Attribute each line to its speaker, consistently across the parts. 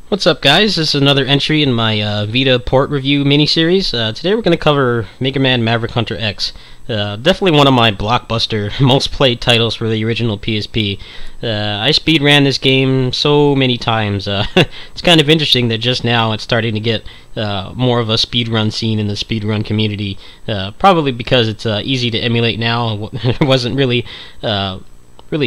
Speaker 1: What's up, guys? This is another entry in my Vita port review mini-series. Today we're going to cover Mega Man Maverick Hunter X. Definitely one of my blockbuster, most played titles for the original PSP. I speedran this game so many times. It's kind of interesting that just now it's starting to get more of a speedrun scene in the speedrun community. Probably because it's easy to emulate now. It wasn't really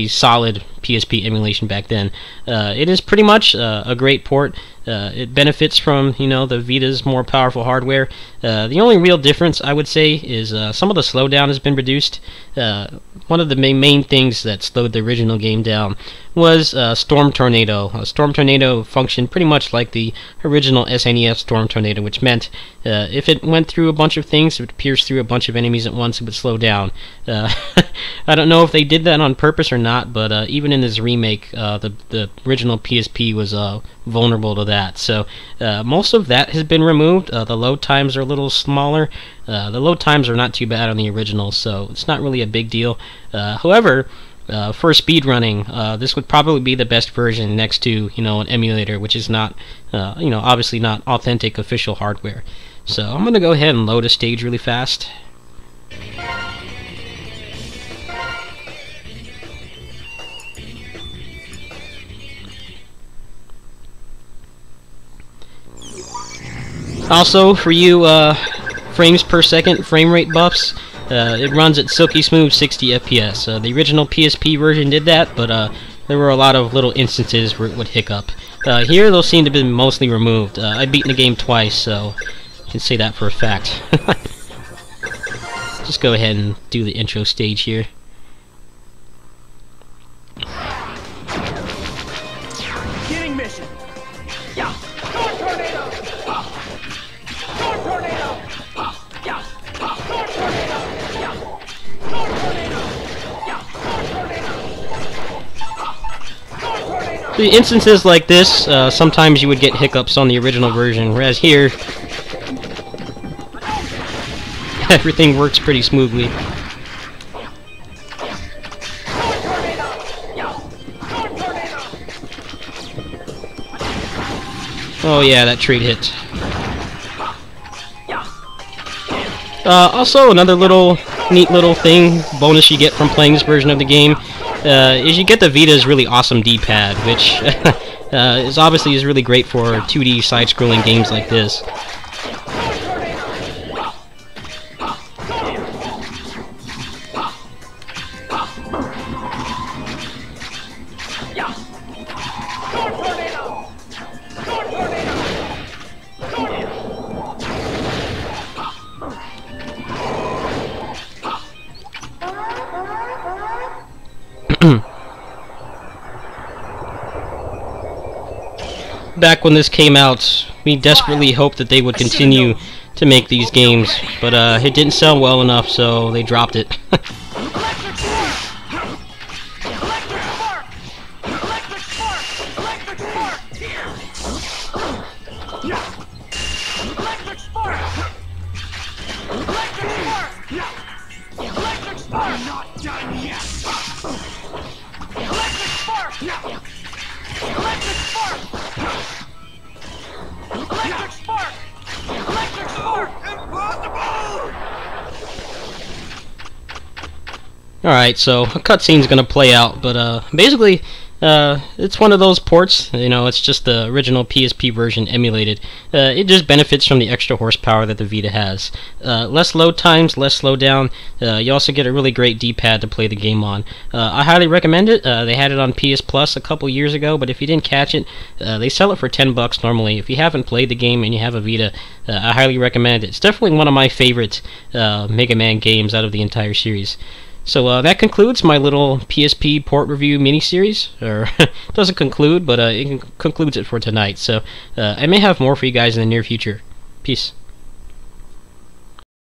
Speaker 1: solid PSP emulation back then. It is pretty much a great port. It benefits from, the Vita's more powerful hardware. The only real difference, I would say, is some of the slowdown has been reduced. One of the main things that slowed the original game down was Storm Tornado. Storm Tornado functioned pretty much like the original SNES Storm Tornado, which meant if it went through a bunch of things, if it pierced through a bunch of enemies at once, it would slow down. I don't know if they did that on purpose or not, but even in this remake, the original PSP was vulnerable to that. So most of that has been removed. The load times are a little smaller. The load times are not too bad on the original, so it's not really a big deal. However, for speedrunning, this would probably be the best version next to an emulator, which is not obviously not authentic official hardware. So I'm gonna go ahead and load a stage really fast. Also, for you frames per second frame rate buffs, it runs at silky smooth 60 FPS. The original PSP version did that, but there were a lot of little instances where it would hiccup. Here, those seem to have been mostly removed. I've beaten the game twice, so I can say that for a fact. Just go ahead and do the intro stage here.
Speaker 2: Beginning mission. Yeah. Storm Tornado. Storm Tornado. Yeah. Storm Tornado. Yeah. Storm Tornado. Yeah. Storm Tornado.
Speaker 1: The instances like this, sometimes you would get hiccups on the original version, whereas here, everything works pretty smoothly. Oh yeah, that trade hit. Also, another neat little thing, bonus you get from playing this version of the game, is you get the Vita's really awesome D-pad, which is obviously really great for 2D side-scrolling games like this. Back when this came out, we desperately hoped that they would continue to make these games, but it didn't sell well enough, so they dropped it. Alright, so a cutscene's gonna play out, but basically, it's one of those ports, it's just the original PSP version emulated. It just benefits from the extra horsepower that the Vita has. Less load times, less slowdown. You also get a really great D-pad to play the game on. I highly recommend it. They had it on PS Plus a couple years ago, but if you didn't catch it, they sell it for $10 normally. If you haven't played the game and you have a Vita, I highly recommend it. It's definitely one of my favorite Mega Man games out of the entire series. So that concludes my little PSP port review mini-series. Or, it doesn't conclude, but it concludes it for tonight. So I may have more for you guys in the near future. Peace.